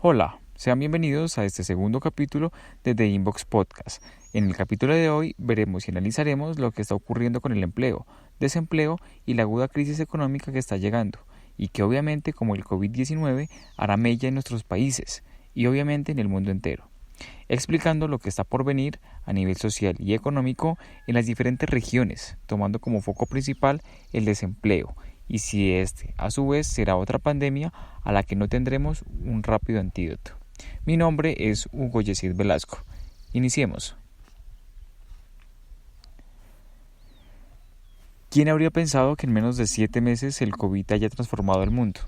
Hola, sean bienvenidos a este segundo capítulo de The Inbox Podcast. En el capítulo de hoy veremos y analizaremos lo que está ocurriendo con el empleo, desempleo y la aguda crisis económica que está llegando, y que obviamente, como el COVID-19, hará mella en nuestros países y obviamente en el mundo entero, explicando lo que está por venir a nivel social y económico en las diferentes regiones, tomando como foco principal el desempleo, y si este a su vez será otra pandemia a la que no tendremos un rápido antídoto. Mi nombre es Hugo Yesid Velasco. Iniciemos. ¿Quién habría pensado que en menos de 7 meses el COVID haya transformado el mundo?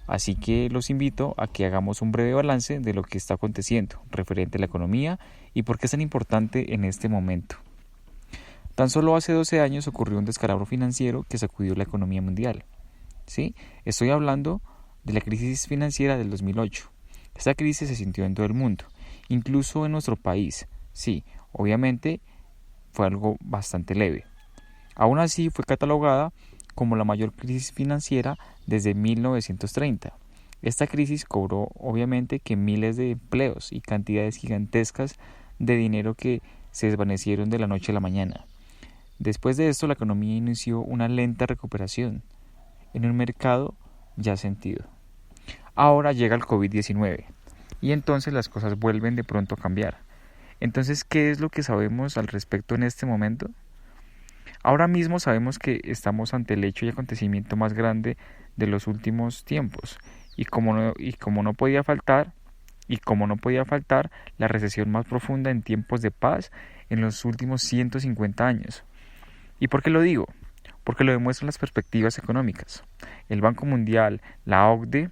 Así que los invito a que hagamos un breve balance de lo que está aconteciendo referente a la economía y por qué es tan importante en este momento. Tan solo hace 12 años ocurrió un descalabro financiero que sacudió la economía mundial. ¿Sí? Estoy hablando de la crisis financiera del 2008. Esta crisis se sintió en todo el mundo, incluso en nuestro país. Sí, obviamente fue algo bastante leve. Aún así fue catalogada como la mayor crisis financiera desde 1930. Esta crisis cobró obviamente que miles de empleos y cantidades gigantescas de dinero que se desvanecieron de la noche a la mañana. Después de esto, la economía inició una lenta recuperación en un mercado ya sentido. Ahora llega el COVID-19 y entonces las cosas vuelven de pronto a cambiar. Entonces, ¿qué es lo que sabemos al respecto en este momento? Ahora mismo sabemos que estamos ante el hecho y acontecimiento más grande de los últimos tiempos y como no podía faltar la recesión más profunda en tiempos de paz en los últimos 150 años. ¿Y por qué lo digo? Porque lo demuestran las perspectivas económicas. El Banco Mundial, la OCDE,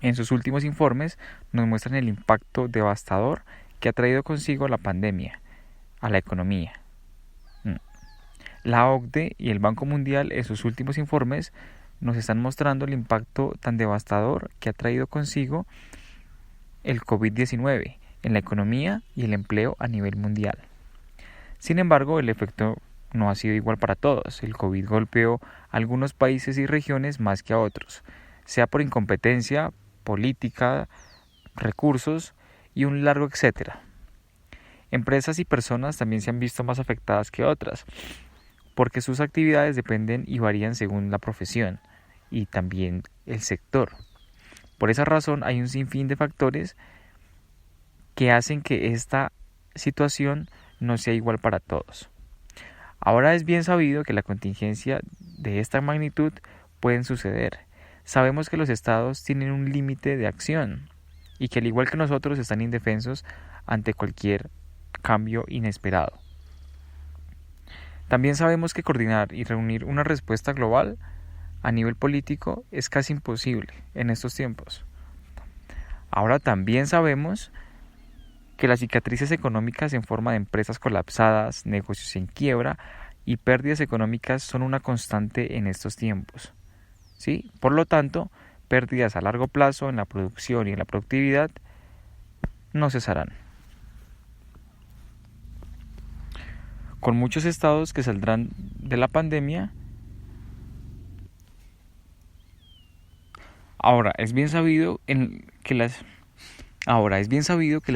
en sus últimos informes nos muestran el impacto devastador que ha traído consigo la pandemia a la economía. La OCDE y el Banco Mundial en sus últimos informes nos están mostrando el impacto tan devastador que ha traído consigo el COVID-19 en la economía y el empleo a nivel mundial. Sin embargo, el efecto no ha sido igual para todos. El COVID golpeó a algunos países y regiones más que a otros, sea por incompetencia, política, recursos y un largo etcétera. Empresas y personas también se han visto más afectadas que otras, porque sus actividades dependen y varían según la profesión y también el sector. Por esa razón hay un sinfín de factores que hacen que esta situación no sea igual para todos. Ahora es bien sabido que la contingencia de esta magnitud pueden suceder. Sabemos que los estados tienen un límite de acción y que al igual que nosotros están indefensos ante cualquier cambio inesperado. También sabemos que coordinar y reunir una respuesta global a nivel político es casi imposible en estos tiempos. Ahora también sabemos que las cicatrices económicas en forma de empresas colapsadas, negocios en quiebra y pérdidas económicas son una constante en estos tiempos. ¿Sí? Por lo tanto, pérdidas a largo plazo en la producción y en la productividad no cesarán. Con muchos estados que saldrán de la pandemia. Ahora es bien sabido que las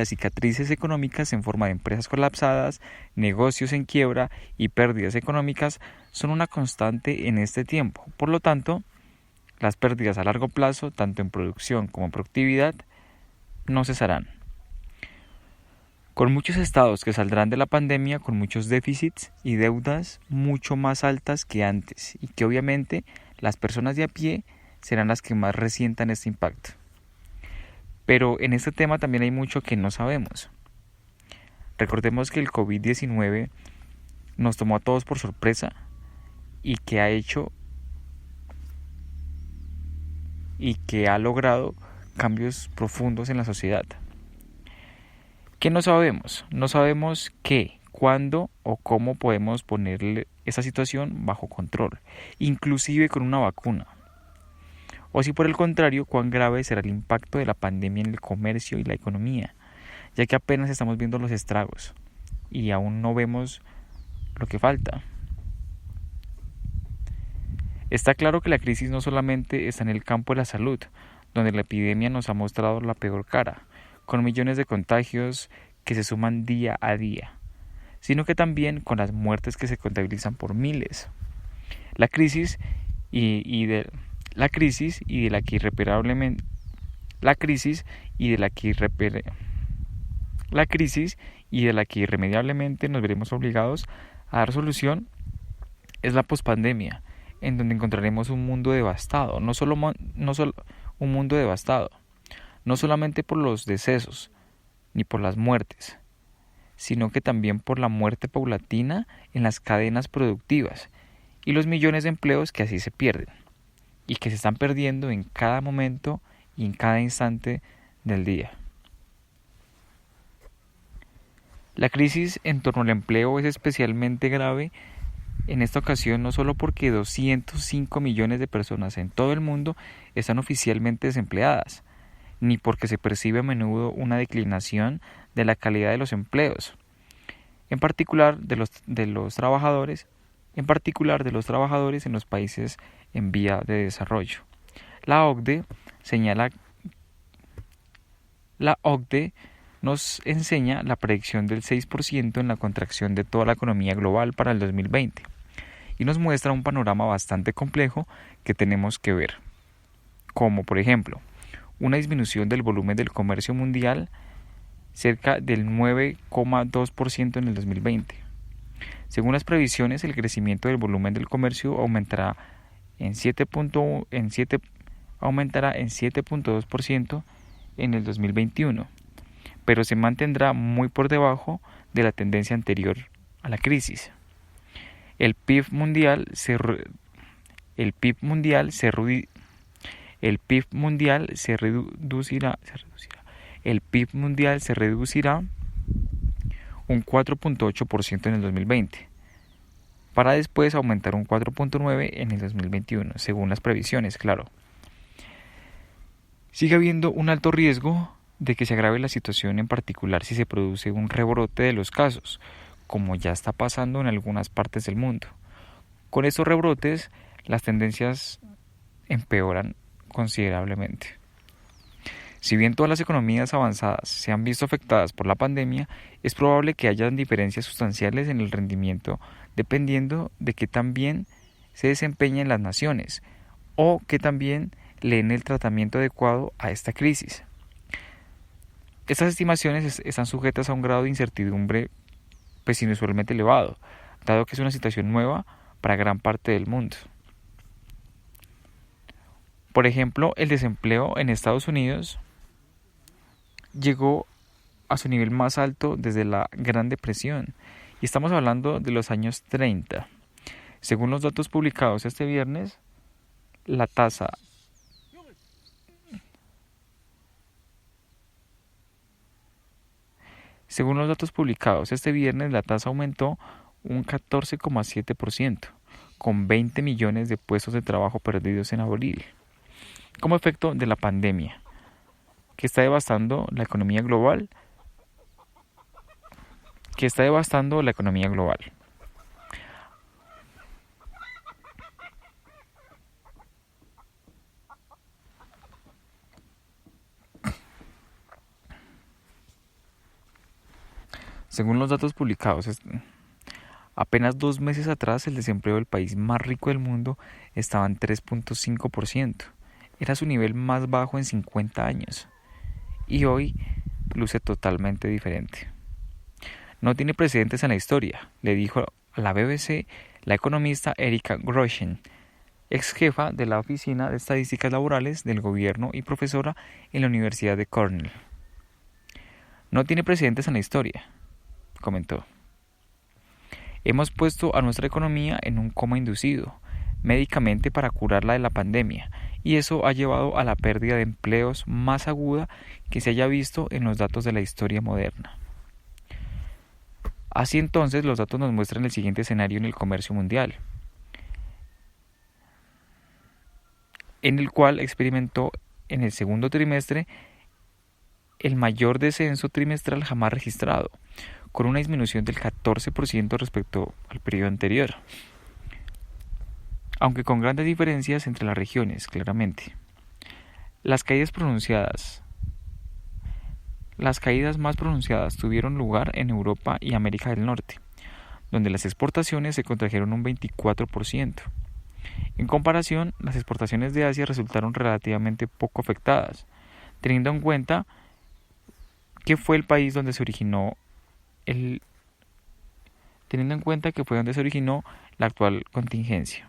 cicatrices económicas en forma de empresas colapsadas, negocios en quiebra y pérdidas económicas son una constante en este tiempo. Por lo tanto, las pérdidas a largo plazo, tanto en producción como en productividad, no cesarán. Con muchos estados que saldrán de la pandemia con muchos déficits y deudas mucho más altas que antes, y que obviamente las personas de a pie serán las que más resientan este impacto. Pero en este tema también hay mucho que no sabemos. Recordemos que el COVID-19 nos tomó a todos por sorpresa y que ha logrado cambios profundos en la sociedad. ¿Qué no sabemos? No sabemos qué, cuándo o cómo podemos ponerle esa situación bajo control, inclusive con una vacuna. O si por el contrario, cuán grave será el impacto de la pandemia en el comercio y la economía, ya que apenas estamos viendo los estragos y aún no vemos lo que falta. Está claro que la crisis no solamente está en el campo de la salud, donde la epidemia nos ha mostrado la peor cara, con millones de contagios que se suman día a día, sino que también con las muertes que se contabilizan por miles. La crisis y de la crisis y de la que irreparablemente la crisis y de la que irremediablemente nos veremos obligados a dar solución es la pospandemia, en donde encontraremos un mundo devastado, no solo un mundo devastado, no solamente por los decesos ni por las muertes, sino que también por la muerte paulatina en las cadenas productivas y los millones de empleos que así se pierden y que se están perdiendo en cada momento y en cada instante del día. La crisis en torno al empleo es especialmente grave en esta ocasión, no solo porque 205 millones de personas en todo el mundo están oficialmente desempleadas, ni porque se percibe a menudo una declinación de la calidad de los empleos, en particular de los trabajadores en los países en vía de desarrollo. La OCDE nos enseña la predicción del 6% en la contracción de toda la economía global para el 2020 y nos muestra un panorama bastante complejo que tenemos que ver, como por ejemplo, una disminución del volumen del comercio mundial cerca del 9,2% en el 2020. Según las previsiones, el crecimiento del volumen del comercio aumentará en 7.2% en el 2021, pero se mantendrá muy por debajo de la tendencia anterior a la crisis. El PIB mundial se reducirá un 4.8% en el 2020, para después aumentar un 4.9% en el 2021, según las previsiones, claro. Sigue habiendo un alto riesgo de que se agrave la situación, en particular si se produce un rebrote de los casos, como ya está pasando en algunas partes del mundo. Con estos rebrotes, las tendencias empeoran considerablemente. Si bien todas las economías avanzadas se han visto afectadas por la pandemia, es probable que hayan diferencias sustanciales en el rendimiento dependiendo de que también se desempeñen las naciones o que también le den el tratamiento adecuado a esta crisis. Estas estimaciones están sujetas a un grado de incertidumbre inusualmente elevado, dado que es una situación nueva para gran parte del mundo. Por ejemplo, el desempleo en Estados Unidos llegó a su nivel más alto desde la Gran Depresión, y estamos hablando de los años 30. Según los datos publicados este viernes, la tasa aumentó un 14,7%, con 20 millones de puestos de trabajo perdidos en abril, como efecto de la pandemia, que está devastando la economía global. Según los datos publicados, apenas 2 meses atrás el desempleo del país más rico del mundo estaba en 3.5%. Era su nivel más bajo en 50 años. Y hoy luce totalmente diferente. No tiene precedentes en la historia, le dijo a la BBC la economista Erika Groschen, ex jefa de la Oficina de Estadísticas Laborales del Gobierno y profesora en la Universidad de Cornell. No tiene precedentes en la historia, comentó. Hemos puesto a nuestra economía en un coma inducido, médicamente para curarla de la pandemia, y eso ha llevado a la pérdida de empleos más aguda que se haya visto en los datos de la historia moderna. Así entonces, los datos nos muestran el siguiente escenario en el comercio mundial, en el cual experimentó en el segundo trimestre el mayor descenso trimestral jamás registrado, con una disminución del 14% respecto al periodo anterior, aunque con grandes diferencias entre las regiones, claramente. Las caídas más pronunciadas tuvieron lugar en Europa y América del Norte, donde las exportaciones se contrajeron un 24%. En comparación, las exportaciones de Asia resultaron relativamente poco afectadas, teniendo en cuenta que fue el país donde se originó la actual contingencia,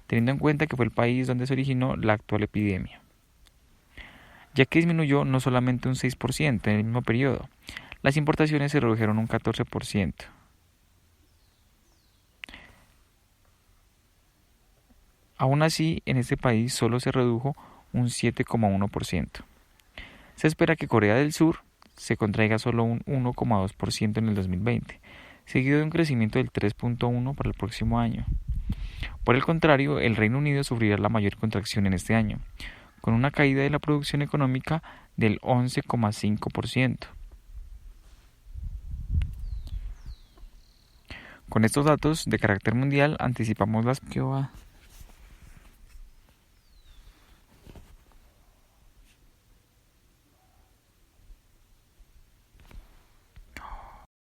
teniendo en cuenta que fue el país donde se originó la actual epidemia, ya que disminuyó no solamente un 6% en el mismo periodo, las importaciones se redujeron un 14%. Aún así, en este país solo se redujo un 7,1%. Se espera que Corea del Sur se contraiga solo un 1,2% en el 2020, seguido de un crecimiento del 3,1% para el próximo año. Por el contrario, el Reino Unido sufrirá la mayor contracción en este año, con una caída de la producción económica del 11,5%. Con estos datos de carácter mundial anticipamos las que va.